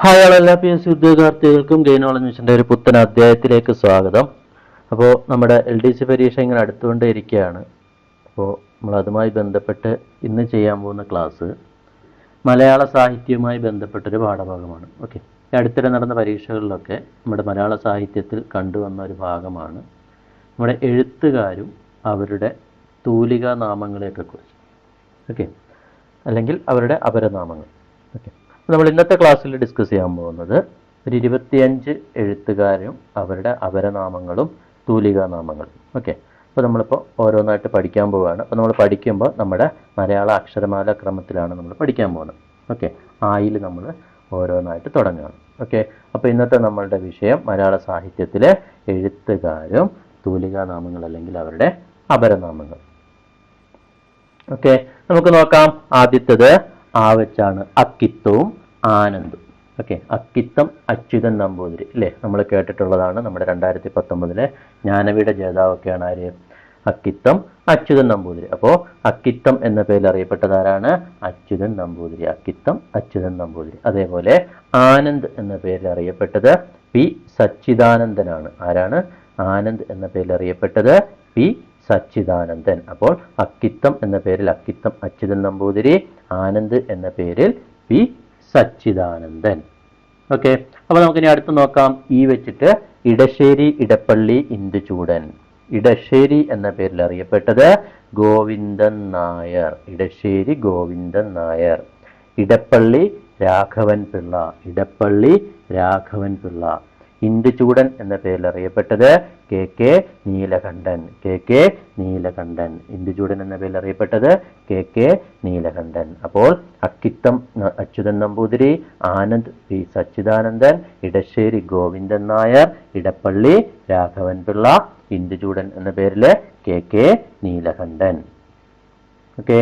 Hi എല്ലാ PSC ഉദ്യോഗാർത്ഥികൾക്കും gain knowledge മിഷന്റെ ഒരു പുത്തൻ അധ്യായത്തിലേക്ക് സ്വാഗതം. അപ്പോൾ നമ്മുടെ LDC പരീക്ഷ ഇങ്ങനെ അടുത്തുകൊണ്ടേ ഇരിക്കുകയാണ്. അപ്പോൾ നമ്മൾ അതുമായി ബന്ധപ്പെട്ട് ഇന്ന് ചെയ്യാൻ പോകുന്ന ക്ലാസ് മലയാള സാഹിത്യവുമായി ബന്ധപ്പെട്ടൊരു പാഠഭാഗമാണ്. ഓക്കെ, അടുത്തിടെ നടന്ന പരീക്ഷകളിലൊക്കെ നമ്മുടെ മലയാള സാഹിത്യത്തിൽ കണ്ടുവന്ന ഒരു ഭാഗമാണ് നമ്മുടെ എഴുത്തുകാരും അവരുടെ തൂലികാ നാമങ്ങളെയൊക്കെ കുറിച്ച്. ഓക്കെ, അല്ലെങ്കിൽ അവരുടെ അപരനാമങ്ങൾ. ഓക്കെ, നമ്മൾ ഇന്നത്തെ ക്ലാസ്സിൽ ഡിസ്കസ് ചെയ്യാൻ പോകുന്നത് ഒരു 25 എഴുത്തുകാരും അവരുടെ അപരനാമങ്ങളും തൂലികാ നാമങ്ങളും. ഓക്കെ, അപ്പോൾ നമ്മളിപ്പോൾ ഓരോന്നായിട്ട് പഠിക്കാൻ പോവുകയാണ്. അപ്പോൾ നമ്മൾ പഠിക്കുമ്പോൾ നമ്മുടെ മലയാള അക്ഷരമാല ക്രമത്തിലാണ് നമ്മൾ പഠിക്കാൻ പോകുന്നത്. ഓക്കെ, ആയിൽ നമ്മൾ ഓരോന്നായിട്ട് തുടങ്ങുകയാണ്. ഓക്കെ, അപ്പോൾ ഇന്നത്തെ നമ്മളുടെ വിഷയം മലയാള സാഹിത്യത്തിലെ എഴുത്തുകാരും തൂലികാ നാമങ്ങൾ അല്ലെങ്കിൽ അവരുടെ അപരനാമങ്ങൾ. ഓക്കെ, നമുക്ക് നോക്കാം. ആദ്യത്തേത് ആ വെച്ചാണ് അക്കിത്തവും ആനന്ദും. ഓക്കെ, അക്കിത്തം അച്യുതൻ നമ്പൂതിരി അല്ലേ, നമ്മൾ കേട്ടിട്ടുള്ളതാണ്. നമ്മുടെ 2019 ജ്ഞാനപീഠ ജേതാവൊക്കെയാണ് ആര്? അക്കിത്തം അച്യുതൻ നമ്പൂതിരി. അപ്പോൾ അക്കിത്തം എന്ന പേരിൽ അറിയപ്പെട്ടത് ആരാണ്? അച്യുതൻ നമ്പൂതിരി. അക്കിത്തം അച്യുതൻ നമ്പൂതിരി. അതേപോലെ ആനന്ദ് എന്ന പേരിൽ അറിയപ്പെട്ടത് പി സച്ചിദാനന്ദനാണ്. ആരാണ്? ആനന്ദ് എന്ന പേരിൽ അറിയപ്പെട്ടത് പി സച്ചിദാനന്ദൻ. അപ്പോൾ അക്കിത്തം എന്ന പേരിൽ അക്കിത്തം അച്യുതൻ നമ്പൂതിരി, ആനന്ദ് എന്ന പേരിൽ പി സച്ചിദാനന്ദൻ. ഓക്കെ, അപ്പോൾ നമുക്കിനി അടുത്ത് നോക്കാം. ഈ വെച്ചിട്ട് ഇടശ്ശേരി ഇടപ്പള്ളി ഇന്ദുചൂടൻ. ഇടശ്ശേരി എന്ന പേരിൽ അറിയപ്പെട്ടത് ഗോവിന്ദൻ നായർ. ഇടശ്ശേരി ഗോവിന്ദൻ നായർ. ഇടപ്പള്ളി രാഘവൻ പിള്ള. ഇടപ്പള്ളി രാഘവൻ പിള്ള. ഇന്ദുചൂടൻ എന്ന പേരിൽ അറിയപ്പെട്ടത് KK നീലകണ്ഠൻ. KK നീലകണ്ഠൻ. ഇന്ദുചൂടൻ എന്ന പേരിൽ അറിയപ്പെട്ടത് KK നീലകണ്ഠൻ. അപ്പോൾ അക്കിത്തം അച്യുതൻ നമ്പൂതിരി, ആനന്ദ് പി സച്ചിദാനന്ദൻ, ഇടശ്ശേരി ഗോവിന്ദൻ നായർ, ഇടപ്പള്ളി രാഘവൻ പിള്ള, ഇന്ദുചൂടൻ എന്ന പേരിൽ KK നീലകണ്ഠൻ. ഓക്കെ,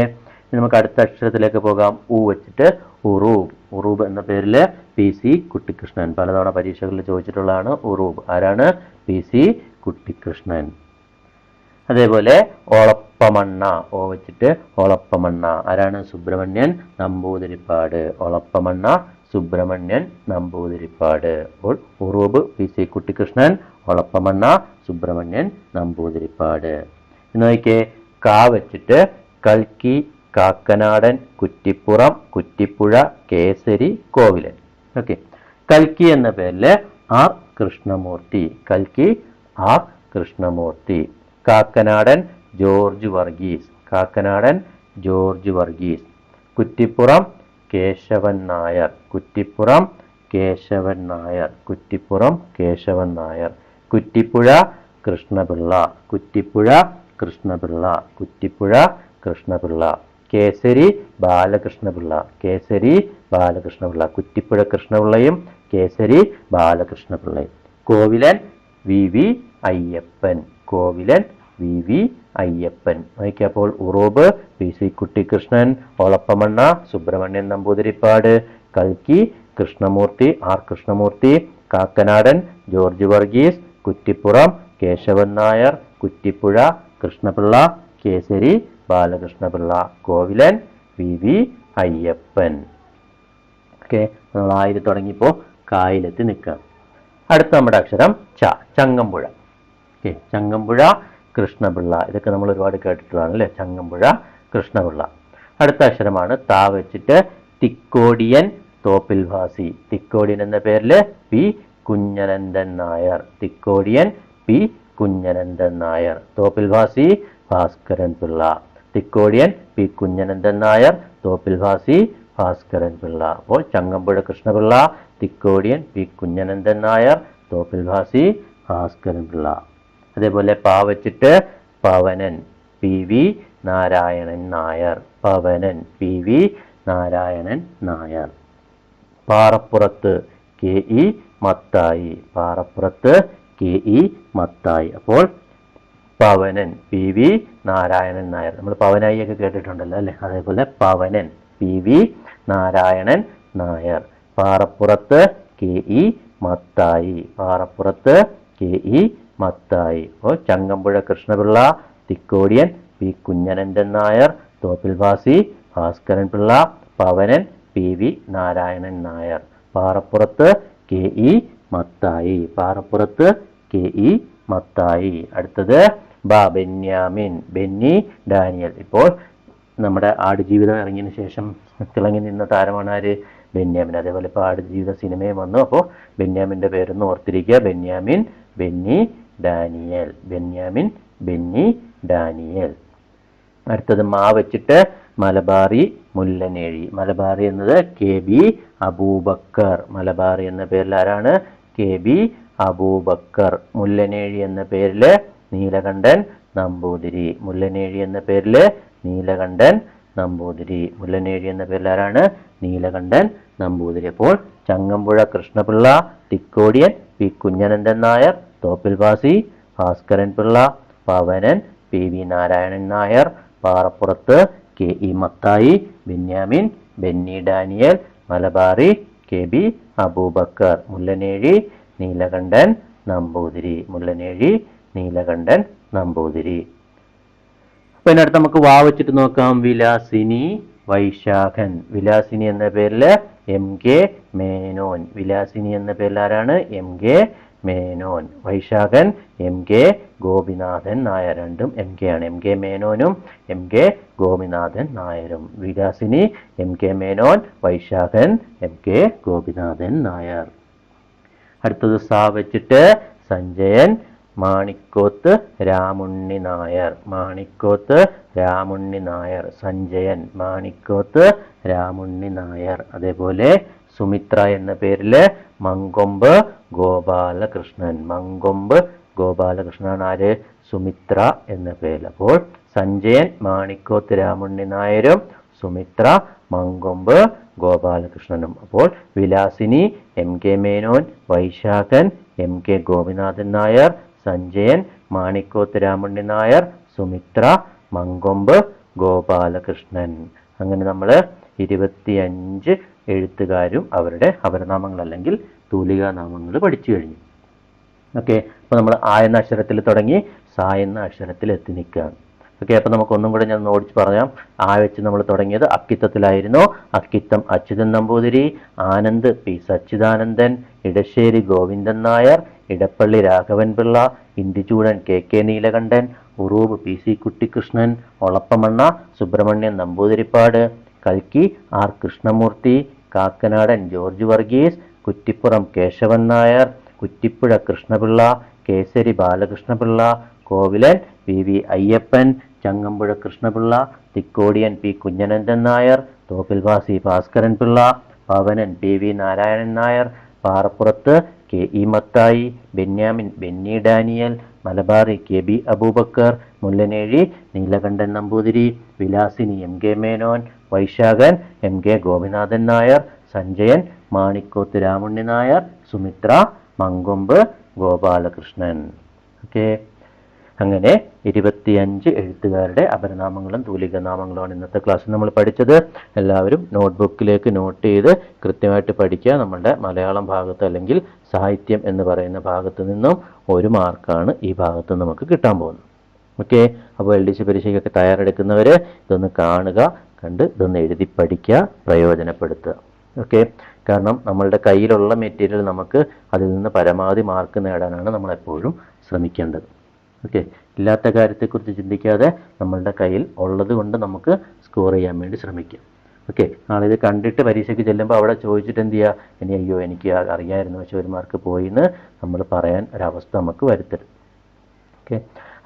നമുക്ക് അടുത്ത അക്ഷരത്തിലേക്ക് പോകാം. ഊ വെച്ചിട്ട് ഉറൂബ്. ഉറൂബ് എന്ന പേരിൽ PC കുട്ടിക്കൃഷ്ണൻ. പലതവണ പരീക്ഷകളിൽ ചോദിച്ചിട്ടുള്ളതാണ് ഉറൂബ്. ആരാണ്? PC കുട്ടിക്കൃഷ്ണൻ. അതേപോലെ ഒളപ്പമണ്ണ. ഓ വെച്ചിട്ട് ഒളപ്പമണ്ണ. ആരാണ്? സുബ്രഹ്മണ്യൻ നമ്പൂതിരിപ്പാട്. ഒളപ്പമണ്ണ സുബ്രഹ്മണ്യൻ നമ്പൂതിരിപ്പാട്. അപ്പോൾ ഉറൂബ് PC കുട്ടിക്കൃഷ്ണൻ, ഒളപ്പമണ്ണ സുബ്രഹ്മണ്യൻ നമ്പൂതിരിപ്പാട്. നോക്കിയേ, കാ വെച്ചിട്ട് കൽക്കി കാക്കനാടൻ കുറ്റിപ്പുറം കുറ്റിപ്പുഴ കേസരി കോവിലൻ. ഓക്കെ, കൽക്കി എന്ന പേരിൽ R കൃഷ്ണമൂർത്തി. കൽക്കി R Krishnamurthy. Kakkanadan George Varghese. Kakkanadan George Varghese. Kuttipuram Kesavan Nair. Kuttippuram Kesavan Nair. Kuttippuram Kesavan Nair. Kuttipuzha Krishnapillai. Kuttippuzha Krishnapillai. Kuttippuzha Krishnapillai. Kesari Balakrishna Pillai. Kesari Balakrishna Pillai. Kuttippuzha കൃഷ്ണപിള്ളയും Kesari ബാലകൃഷ്ണപിള്ളയും. Kovilan VV Ayyappan. Kovilan VV Ayyappan. നോക്കിയപ്പോൾ ഉറൂബ് PC കുട്ടിക്കൃഷ്ണൻ, ഒളപ്പമണ്ണ സുബ്രഹ്മണ്യൻ നമ്പൂതിരിപ്പാട്, കൽക്കി Krishnamurthy R Krishnamurthy, Kakkanadan George Varghese, Kuttipuram Kesavan Nair, Kuttipuzha Krishnapillai, Kesari Balakrishnapillai, Kovilan VV Ayyappan. Okay, നമ്മൾ ആയിൽ തുടങ്ങിയപ്പോൾ കായിലെത്തി നിൽക്കുക. അടുത്ത നമ്മുടെ അക്ഷരം ച. ചങ്ങമ്പുഴ. ഓക്കെ, ചങ്ങമ്പുഴ കൃഷ്ണപിള്ള. ഇതൊക്കെ നമ്മൾ ഒരുപാട് കേട്ടിട്ടുള്ളതാണ് അല്ലേ? ചങ്ങമ്പുഴ കൃഷ്ണപിള്ള. അടുത്ത അക്ഷരമാണ് താ വെച്ചിട്ട് തിക്കോടിയൻ തോപ്പിൽവാസി. തിക്കോടിയൻ എന്ന പേരിൽ P Kunhanandan Nair. Thikkodiyan P Kunhanandan Nair. Thoppilvasi Bhaskaran Pillai. Thikkodiyan P Kunhanandan Nair, Thoppilvasi Bhaskaran Pillai. അപ്പോൾ ചങ്ങമ്പുഴ കൃഷ്ണപിള്ള, തിക്കോടിയൻ P കുഞ്ഞനന്ദൻ നായർ, തോപ്പിൽവാസി ഭാസ്കരൻ പിള്ള. അതേപോലെ പാ വെച്ചിട്ട് പവനൻ PV നാരായണൻ നായർ. പവനൻ PV നാരായണൻ നായർ. പാറപ്പുറത്ത് KE മത്തായി. പാറപ്പുറത്ത് KE മത്തായി. അപ്പോൾ പവനൻ PV നാരായണൻ നായർ. നമ്മൾ പവനായി ഒക്കെ കേട്ടിട്ടുണ്ടല്ലോ അല്ലേ? അതേപോലെ പവനൻ PV നാരായണൻ നായർ. പാറപ്പുറത്ത് KE മത്തായി. പാറപ്പുറത്ത് KE മത്തായി. അപ്പോൾ Changampuzha Krishnapillai, Thikkodiyan P Kunhanandan Nair, Thoppilvasi Bhaskaran Pillai, Pavanan PV Narayanan Nair. Parappurath K E Mathai. പാറപ്പുറത്ത് കെ ഇ മത്തായി. അടുത്തത് ബ ബെന്യാമിൻ. ബെന്നി ഡാനിയൽ. ഇപ്പോൾ നമ്മുടെ ആടുജീവിതം ഇറങ്ങിയതിന് ശേഷം തിളങ്ങി നിന്ന താരമാണ് ആര്? ബെന്യാമിൻ. അതേപോലെ ഇപ്പോൾ ആടുജീവിത സിനിമയും വന്നു. അപ്പോൾ ബെന്യാമിൻ്റെ പേരൊന്ന് ഓർത്തിരിക്കുക. ബെന്യാമിൻ, ബെന്നി, ഡാനിയൽ. ബെന്യാമിൻ, ബെന്നി, ഡാനിയൽ. അടുത്തത് മാ വെച്ചിട്ട് മലബാറി, മുല്ലനേഴി. മലബാറി എന്നത് കെ ബി അബൂബക്കർ. മലബാറി എന്ന പേരിൽ ആരാണ്? K B Aboobacker. മുല്ലനേഴി എന്ന പേരിൽ നീലകണ്ഠൻ നമ്പൂതിരി. മുല്ലനേഴി എന്ന പേരിൽ നീലകണ്ഠൻ നമ്പൂതിരി. മുല്ലനേഴി എന്ന പേരിൽ ആരാണ്? നീലകണ്ഠൻ നമ്പൂതിരി. അപ്പോൾ Changampuzha Krishnapillai, Thikkodiyan P Kunjanandan Nair, Thoppilvasi Bhaskaran Pillai, Pavanan P V Narayanan Nair, Parappurath K E Mathai, Benyamin, Benny Daniel, Malabari K B Aboobacker, Mullanezhi Neelakantan Namboothiri. Mullanezhi Neelakantan Namboothiri. അപ്പൊ ഇതിനടുത്ത് നമുക്ക് വാ വെച്ചിട്ട് നോക്കാം. വിലാസിനി, വൈശാഖൻ. വിലാസിനി എന്ന പേരിൽ എം കെ മേനോൻ. വിലാസിനി എന്ന പേരിൽ ആരാണ്? M K Menon. Vaisakhan M K Gopinathan Nair. രണ്ടും എം കെ ആണ്. എം കെ മേനോനും എം കെ ഗോപിനാഥൻ നായരും. Vilasini M K Menon, Vaisakhan M K Gopinathan Nair. അടുത്തത് സാ വെച്ചിട്ട് സഞ്ജയൻ, മാണിക്കോത്ത് രാമുണ്ണി നായർ. മാണിക്കോത്ത് രാമുണ്ണി നായർ. സഞ്ജയൻ, മാണിക്കോത്ത് രാമുണ്ണി നായർ. അതേപോലെ സുമിത്ര എന്ന പേരിൽ മങ്കൊമ്പ് ഗോപാലകൃഷ്ണൻ. മങ്കൊമ്പ് ഗോപാലകൃഷ്ണനാണ് ആര്? സുമിത്ര എന്ന പേരിൽ. അപ്പോൾ സഞ്ജയൻ മാണിക്കോത്ത് രാമുണ്ണി നായരും സുമിത്ര മങ്കൊമ്പ് ഗോപാലകൃഷ്ണനും. അപ്പോൾ Vilasini M K Menon, Vaisakhan M K Gopinathan Nair, Sanjayan Manikkoth Ramunni Nair, Sumithra Mankombu Gopalakrishnan. അങ്ങനെ നമ്മൾ 25 എഴുത്തുകാരും അവരുടെ അപരനാമങ്ങൾ അല്ലെങ്കിൽ തൂലികാനാമങ്ങൾ പഠിച്ചു കഴിഞ്ഞു. ഓക്കെ, അപ്പോൾ നമ്മൾ ആ എന്ന അക്ഷരത്തിൽ തുടങ്ങി സാ എന്ന അക്ഷരത്തിൽ എത്തി നിൽക്കുകയാണ്. ഓക്കെ, അപ്പോൾ നമുക്കൊന്നും കൂടെ ഞാൻ ഓടിച്ച് പറയാം. ആ വെച്ച് നമ്മൾ തുടങ്ങിയത് അക്കിത്തത്തിലായിരുന്നു. Akkitham Achuthan Namboothiri, Anand P Sachidanandan, Edassery Govindan Nair, Edappally Raghavan Pillai, Indichoodan K K Neelakantan, Uroob P C Kuttikrishnan, Olappamanna Subramanian Namboothiripad, കൽക്കി R Krishnamoorthy, Kakkanadan George Varghese, Kuttipuram Kesavan Nair, Kuttipuzha Krishnapillai, Kesari Balakrishnapillai, Kovilan P V Ayyappan, Changampuzha Krishnapillai, Thikkodiyan P Kunjanandan Nair, Thoppilvasi Bhaskaran Pillai, Pavanan P V Narayanan Nair, Parappurath K E Mathai, Benyamin Benny Daniel, Malabari K B Aboobacker, Mullanezhi Neelakantan Namboothiri, Vilasini M K Menon, Vaisakhan M K Gopinathan Nair, Sanjayan Manikkoth Ramunni Nair, Sumithra Mankombu Gopalakrishnan. Okay, അങ്ങനെ 25 എഴുത്തുകാരുടെ അപരനാമങ്ങളും തൂലികാനാമങ്ങളുമാണ് ഇന്നത്തെ ക്ലാസ്സിൽ നമ്മൾ പഠിച്ചത്. എല്ലാവരും നോട്ട്ബുക്കിലേക്ക് നോട്ട് ചെയ്ത് കൃത്യമായിട്ട് പഠിക്കുക. നമ്മളുടെ മലയാളം ഭാഗത്ത് അല്ലെങ്കിൽ സാഹിത്യം എന്ന് പറയുന്ന ഭാഗത്ത് നിന്നും 1 മാർക്കാണ് ഈ ഭാഗത്ത് നമുക്ക് കിട്ടാൻ പോകുന്നത്. ഓക്കെ, അപ്പോൾ LDC പരീക്ഷയ്ക്കൊക്കെ തയ്യാറെടുക്കുന്നവർ ഇതൊന്ന് കാണുക, കണ്ട് ഇതൊന്ന് എഴുതി പഠിക്കുക, പ്രയോജനപ്പെടുത്തുക. ഓക്കെ, കാരണം നമ്മളുടെ കയ്യിലുള്ള മെറ്റീരിയൽ നമുക്ക് അതിൽ നിന്ന് പരമാവധി മാർക്ക് നേടാനാണ് നമ്മളെപ്പോഴും ശ്രമിക്കേണ്ടത്. ഓക്കെ, ഇല്ലാത്ത കാര്യത്തെക്കുറിച്ച് ചിന്തിക്കാതെ നമ്മളുടെ കയ്യിൽ ഉള്ളത് കൊണ്ട് നമുക്ക് സ്കോർ ചെയ്യാൻ വേണ്ടി ശ്രമിക്കാം. ഓക്കെ, നാളെ ഇത് കണ്ടിട്ട് പരീക്ഷയ്ക്ക് ചെല്ലുമ്പോൾ അവിടെ ചോദിച്ചിട്ട് എന്ത് ചെയ്യുക, ഇനി അയ്യോ എനിക്ക് അറിയാമായിരുന്നു പക്ഷേ 1 മാർക്ക് പോയി എന്ന് നമ്മൾ പറയാൻ ഒരവസ്ഥ നമുക്ക് വരുത്തരുത്. ഓക്കെ,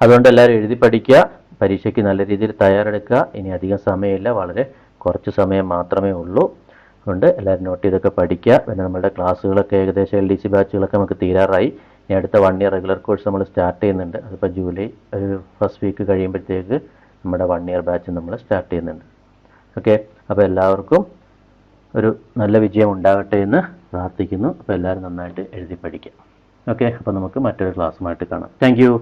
അതുകൊണ്ട് എല്ലാവരും എഴുതി പഠിക്കുക, പരീക്ഷയ്ക്ക് നല്ല രീതിയിൽ തയ്യാറെടുക്കുക. ഇനി അധികം സമയമില്ല, വളരെ കുറച്ച് സമയം മാത്രമേ ഉള്ളൂ. അതുകൊണ്ട് എല്ലാവരും നോട്ട് ചെയ്തൊക്കെ പഠിക്കുക. പിന്നെ നമ്മുടെ ക്ലാസ്സുകളൊക്കെ ഏകദേശം LDC ബാച്ചുകളൊക്കെ നമുക്ക് തീരാറായി. ഇനി അടുത്ത 1 ഇയർ റെഗുലർ കോഴ്സ് നമ്മൾ സ്റ്റാർട്ട് ചെയ്യുന്നുണ്ട്. അതിപ്പോൾ ജൂലൈ ഒരു ഫസ്റ്റ് വീക്ക് കഴിയുമ്പോഴത്തേക്ക് നമ്മുടെ 1 ഇയർ ബാച്ച് നമ്മൾ സ്റ്റാർട്ട് ചെയ്യുന്നുണ്ട്. ഓക്കെ, അപ്പോൾ എല്ലാവർക്കും ഒരു നല്ല വിജയം ഉണ്ടാകട്ടെ എന്ന് പ്രാർത്ഥിക്കുന്നു. അപ്പോൾ എല്ലാവരും നന്നായിട്ട് എഴുതി പഠിക്കുക. ഓക്കെ, അപ്പോൾ നമുക്ക് മറ്റൊരു ക്ലാസ്സുമായിട്ട് കാണാം. Thank you.